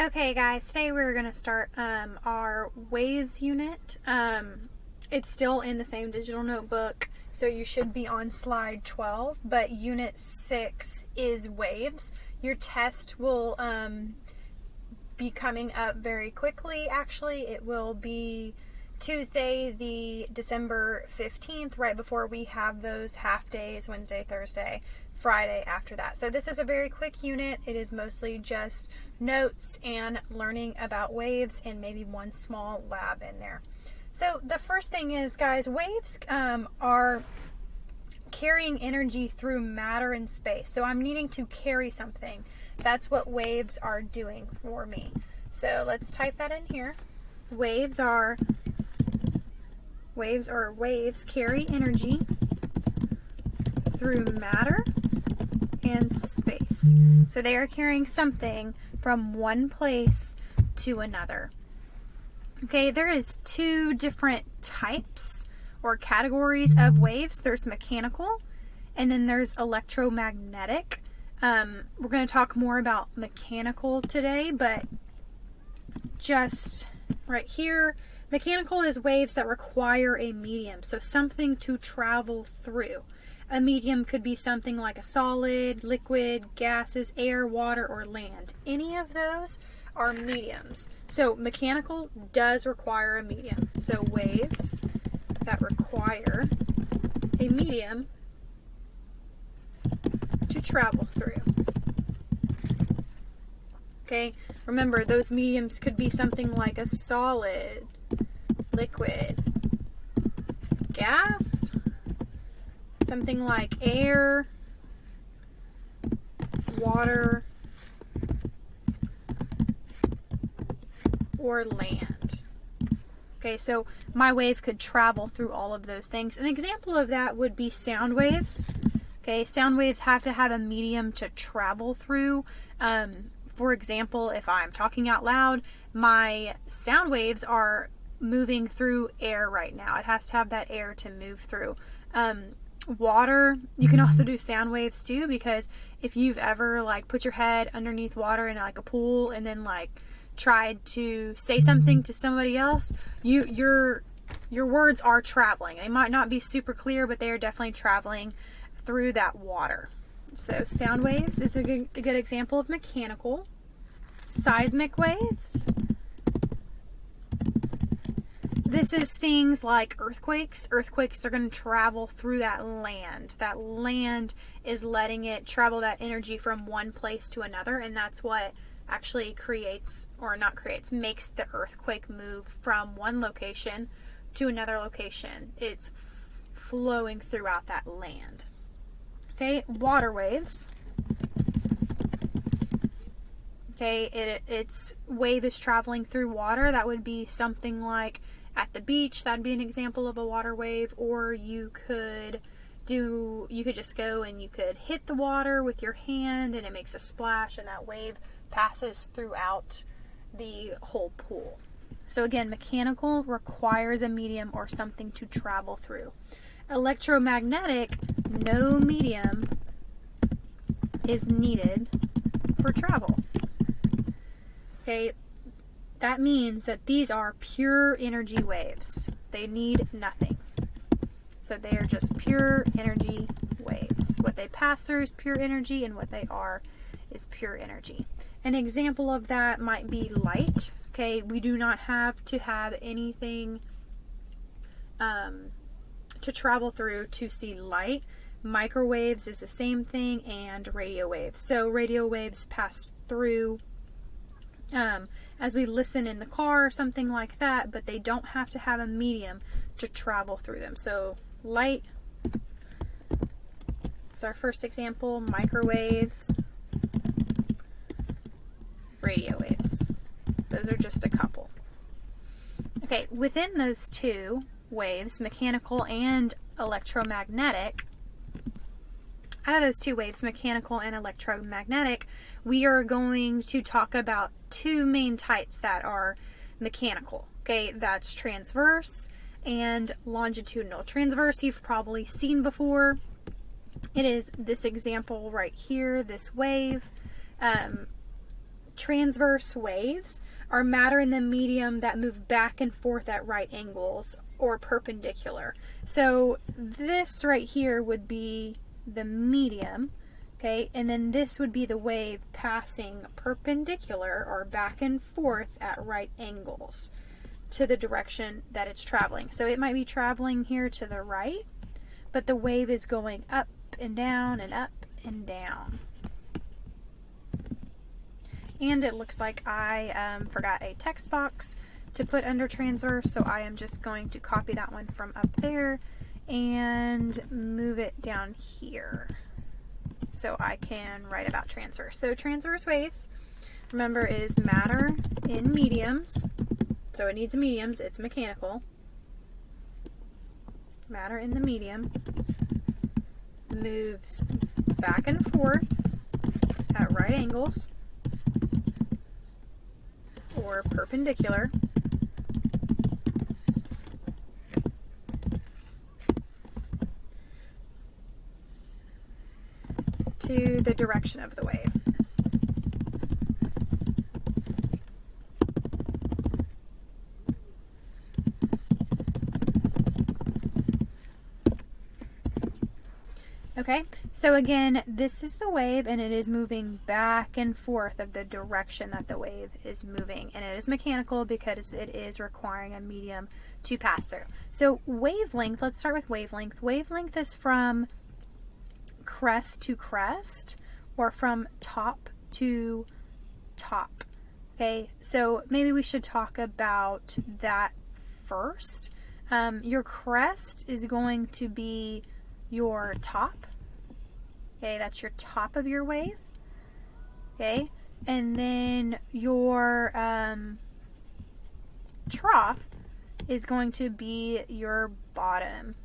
Okay guys, today we're going to start our waves unit. It's still in the same digital notebook, so you should be on slide 12, but unit 6 is waves. Your test will be coming up very quickly. Actually, it will be Tuesday, the December 15th, right before we have those half days, Wednesday, Thursday, Friday after that. So this is a very quick unit. It is mostly just notes and learning about waves and maybe one small lab in there. So the first thing is, guys, waves are carrying energy through matter and space. So I'm needing to carry something. That's what waves are doing for me. So let's type that in here. Waves carry energy through matter and space. So they are carrying something from one place to another. Okay, there is two different types or categories of waves. There's mechanical and then there's electromagnetic. We're going to talk more about mechanical today, but just right here, mechanical is waves that require a medium, so something to travel through. A medium could be something like a solid, liquid, gases, air, water, or land. Any of those are mediums. So mechanical does require a medium. So waves that require a medium to travel through. Okay, remember those mediums could be something like a solid, liquid, gas, something like air, water, or land. Okay, so my wave could travel through all of those things. An example of that would be sound waves. Okay, sound waves have to have a medium to travel through. For example, if I'm talking out loud, my sound waves are moving through air right now. It has to have that air to move through. Water, you can also do sound waves too, because if you've ever like put your head underneath water in like a pool and then like tried to say something to somebody else, your words are traveling. They might not be super clear, but they are definitely traveling through that water. So sound waves is a good example of mechanical. Seismic waves. This is things like earthquakes. Earthquakes, they're going to travel through that land. That land is letting it travel that energy from one place to another, and that's what actually makes the earthquake move from one location to another location. It's flowing throughout that land. Okay, water waves. Okay, its wave is traveling through water. That would be something like at the beach. That'd be an example of a water wave. Or you could just go and you could hit the water with your hand and it makes a splash and that wave passes throughout the whole pool. So again, mechanical requires a medium or something to travel through. Electromagnetic, no medium is needed for travel. Okay, that means that these are pure energy waves. They need nothing. So they are just pure energy waves. What they pass through is pure energy, and what they are is pure energy. An example of that might be light. Okay, we do not have to have anything to travel through to see light. Microwaves is the same thing, and radio waves. So radio waves pass through as we listen in the car or something like that, but they don't have to have a medium to travel through them. So light is our first example. Microwaves, radio waves. Those are just a couple. Okay, within those two waves, mechanical and electromagnetic, out of those two waves, mechanical and electromagnetic, we are going to talk about two main types that are mechanical. Okay, that's transverse and longitudinal. Transverse you've probably seen before. It is this example right here, this wave. transverse waves are matter in the medium that move back and forth at right angles or perpendicular. So this right here would be the medium, okay, and then this would be the wave passing perpendicular or back and forth at right angles to the direction that it's traveling. So it might be traveling here to the right, but the wave is going up and down and up and down. And it looks like I forgot a text box to put under transverse, so I am just going to copy that one from up there and move it down here so I can write about transverse. So transverse waves, remember, is matter in mediums. So it needs mediums, it's mechanical. Matter in the medium moves back and forth at right angles or perpendicular to the direction of the wave. Okay, so again, this is the wave and it is moving back and forth of the direction that the wave is moving, and it is mechanical because it is requiring a medium to pass through. So wavelength, let's start with wavelength. Wavelength is from crest to crest or from top to top. Okay, so maybe we should talk about that first. Your crest is going to be your top. Okay, that's your top of your wave. Okay, and then your trough is going to be your bottom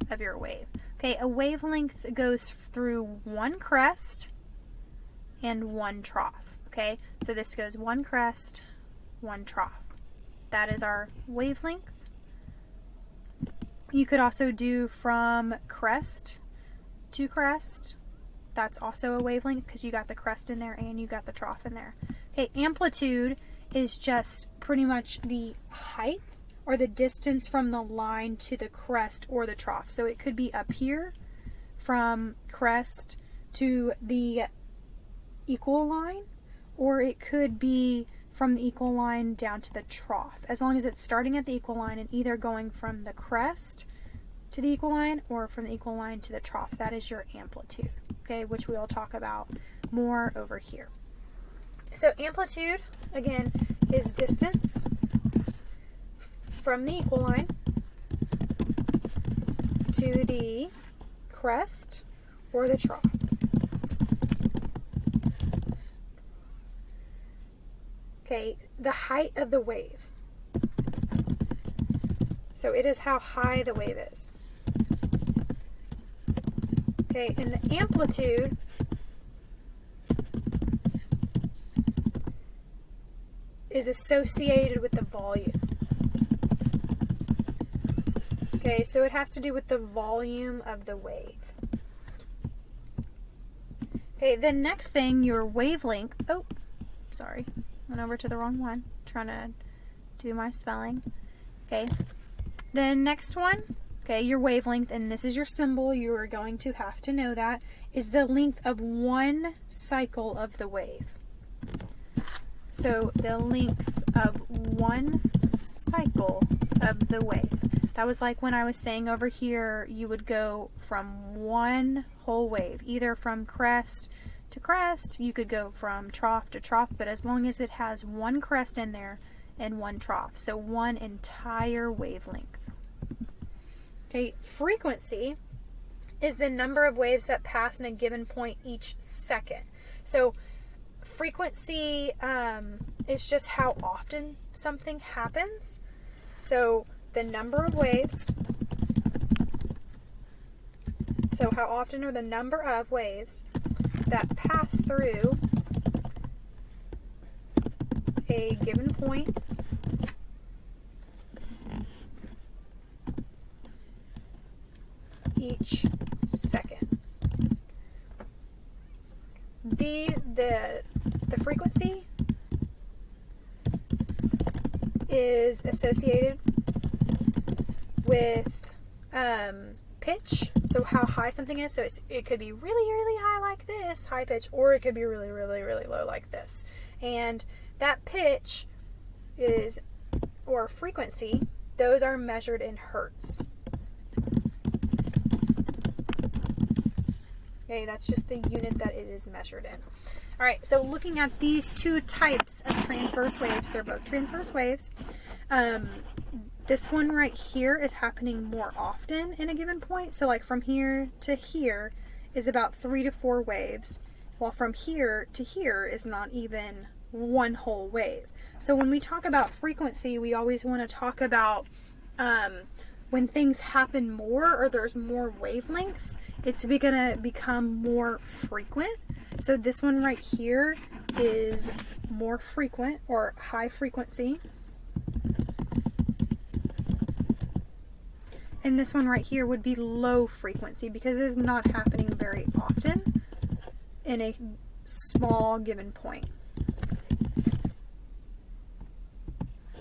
of your wave. Okay, a wavelength goes through one crest and one trough. Okay, so this goes one crest, one trough. That is our wavelength. You could also do from crest to crest. That's also a wavelength because you got the crest in there and you got the trough in there. Okay, amplitude is just pretty much the height or the distance from the line to the crest or the trough. So it could be up here from crest to the equal line, or it could be from the equal line down to the trough, as long as it's starting at the equal line and either going from the crest to the equal line or from the equal line to the trough. That is your amplitude, okay, which we'll talk about more over here. So amplitude, again, is distance from the equal line to the crest or the trough. Okay, the height of the wave. So it is how high the wave is. Okay, and the amplitude is associated with the volume. Okay, so it has to do with the volume of the wave. Okay, the next thing, your wavelength. Oh, sorry. Went over to the wrong one. Trying to do my spelling. Okay. The next one, okay, your wavelength, and this is your symbol, you are going to have to know that, is the length of one cycle of the wave. So the length of one cycle of the wave. That was like when I was saying over here, you would go from one whole wave, either from crest to crest, you could go from trough to trough, but as long as it has one crest in there and one trough, so one entire wavelength. Okay, frequency is the number of waves that pass in a given point each second. So frequency is just how often something happens. So the number of waves, so how often, or the number of waves that pass through a given point each second. The frequency is associated with pitch, so how high something is. So it could be really, really high like this, high pitch, or it could be really, really, really low like this. And that pitch is, or frequency, those are measured in hertz. Okay, that's just the unit that it is measured in. All right, so looking at these two types of transverse waves, they're both transverse waves. This one right here is happening more often in a given point. So like from here to here is about 3 to 4 waves, while from here to here is not even one whole wave. So when we talk about frequency, we always want to talk about when things happen more or there's more wavelengths, it's going to become more frequent. So this one right here is more frequent or high frequency. And this one right here would be low frequency because it is not happening very often in a small given point.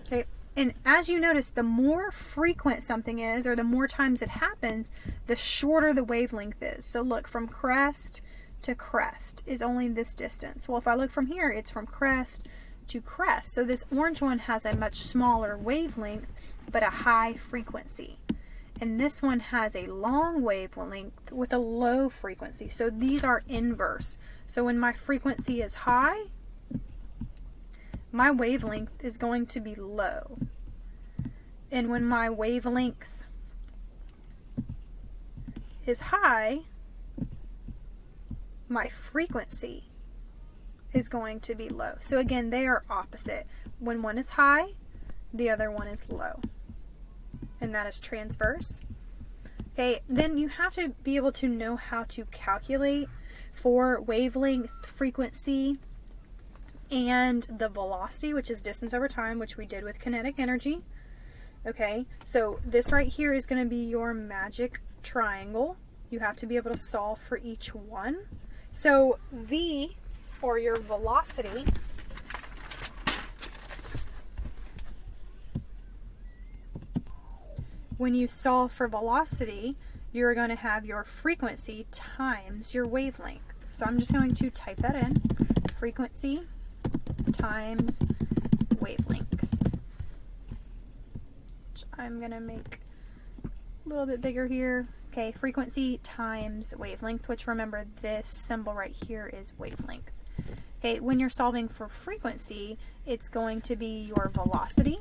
Okay, and as you notice, the more frequent something is, or the more times it happens, the shorter the wavelength is. So look, from crest to crest is only this distance. Well, if I look from here, it's from crest to crest. So this orange one has a much smaller wavelength, but a high frequency. And this one has a long wavelength with a low frequency. So these are inverse. So when my frequency is high, my wavelength is going to be low. And when my wavelength is high, my frequency is going to be low. So again, they are opposite. When one is high, the other one is low. And that is transverse. Okay, then you have to be able to know how to calculate for wavelength, frequency, and the velocity, which is distance over time, which we did with kinetic energy. Okay, so this right here is going to be your magic triangle. You have to be able to solve for each one. So V, or your velocity, when you solve for velocity, you're going to have your frequency times your wavelength. So I'm just going to type that in. Frequency times wavelength. Which I'm going to make a little bit bigger here. Okay, frequency times wavelength, which remember this symbol right here is wavelength. Okay, when you're solving for frequency, it's going to be your velocity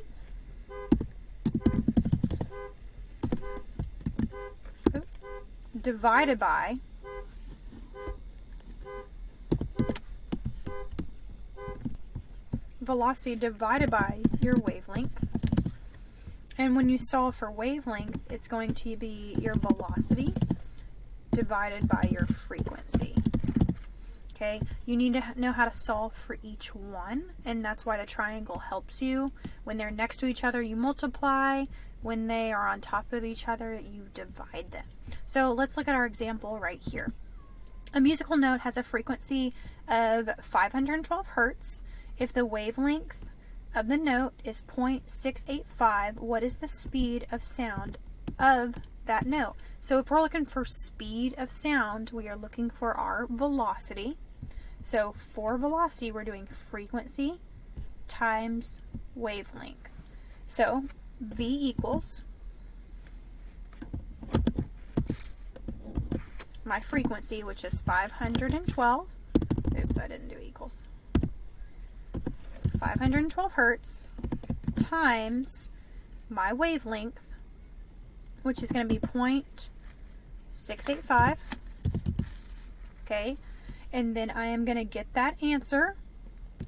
divided by your wavelength. And when you solve for wavelength, it's going to be your velocity divided by your frequency. Okay, you need to know how to solve for each one, and that's why the triangle helps you. When they're next to each other, you multiply. When they are on top of each other, you divide them. So let's look at our example right here. A musical note has a frequency of 512 hertz. If the wavelength of the note is 0.685, what is the speed of sound of that note? So if we're looking for speed of sound, we are looking for our velocity. So for velocity, we're doing frequency times wavelength. So V equals my frequency, which is 512. Oops, I didn't do equals. 512 hertz times my wavelength, which is going to be 0.685. Okay, and then I am going to get that answer,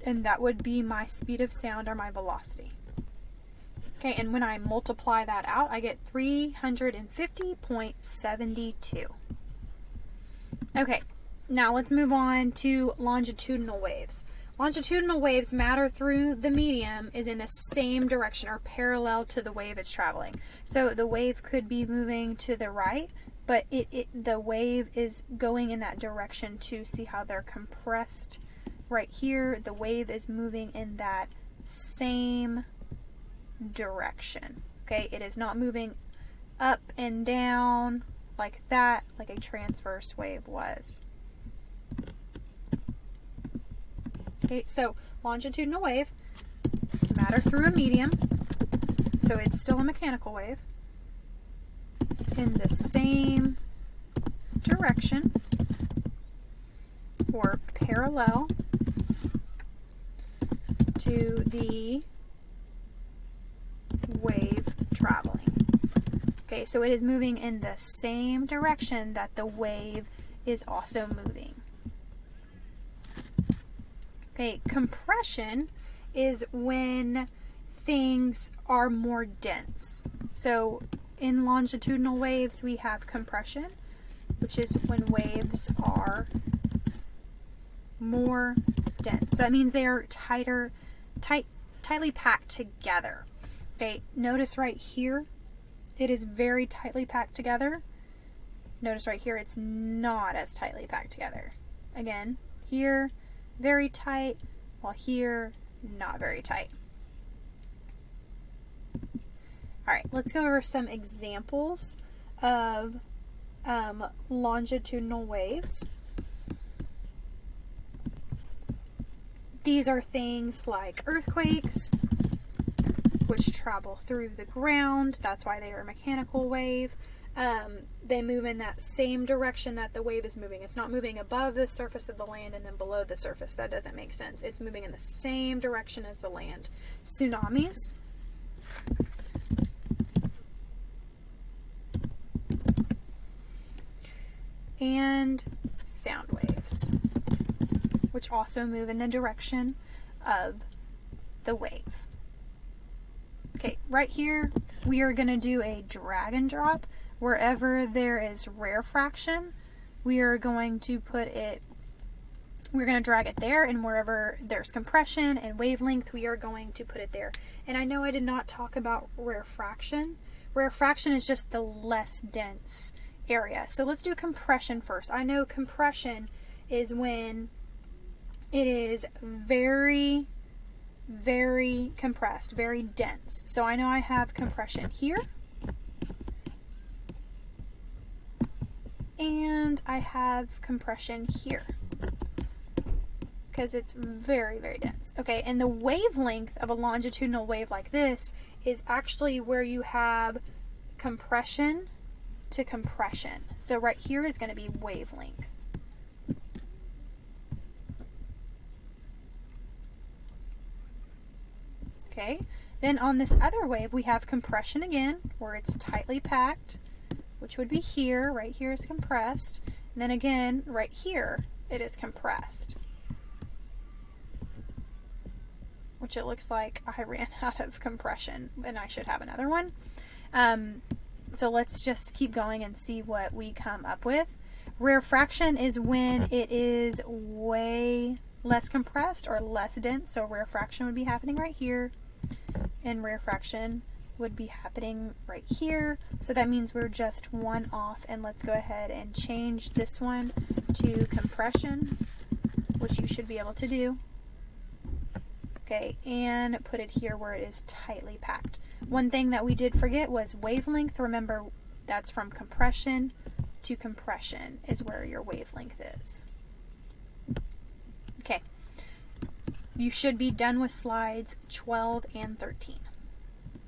and that would be my speed of sound or my velocity. Okay, and when I multiply that out, I get 350.72. Okay, now let's move on to longitudinal waves. Longitudinal waves matter through the medium is in the same direction or parallel to the wave it's traveling. So the wave could be moving to the right, but the wave is going in that direction to see how they're compressed right here, the wave is moving in that same direction. Okay, it is not moving up and down like that, like a transverse wave was. Okay, so longitudinal wave, matter through a medium, so it's still a mechanical wave, in the same direction, or parallel to the wave traveling. Okay, so it is moving in the same direction that the wave is also moving. Okay, compression is when things are more dense. So in longitudinal waves, we have compression, which is when waves are more dense. That means they are tightly packed together. Okay, notice right here, it is very tightly packed together. Notice right here, it's not as tightly packed together. Again, here, very tight, while here, not very tight. All right, let's go over some examples of longitudinal waves. These are things like earthquakes, which travel through the ground. That's why they are a mechanical wave. They move in that same direction that the wave is moving. It's not moving above the surface of the land and then below the surface. That doesn't make sense. It's moving in the same direction as the land. Tsunamis. And sound waves, which also move in the direction of the wave. Okay, right here we are going to do a drag and drop. Wherever there is rarefaction, we are going to put it, we're going to drag it there, and wherever there's compression and wavelength, we are going to put it there. And I know I did not talk about rarefaction. Rarefaction is just the less dense area. So let's do compression first. I know compression is when it is very, very compressed, very dense. So I know I have compression here, and I have compression here, because it's very, very dense. Okay, and the wavelength of a longitudinal wave like this is actually where you have compression to compression. So right here is going to be wavelength. Okay, then on this other wave we have compression again, where it's tightly packed, which would be here. Right here is compressed. And then again, right here, it is compressed. Which it looks like I ran out of compression, and I should have another one. So let's just keep going and see what we come up with. Rarefaction is when it is way less compressed or less dense. So rarefaction would be happening right here, and rarefaction would be happening right here. So that means we're just one off, and let's go ahead and change this one to compression, which you should be able to do. Okay, and put it here where it is tightly packed. One thing that we did forget was wavelength. Remember, that's from compression to compression is where your wavelength is. Okay, you should be done with slides 12 and 13.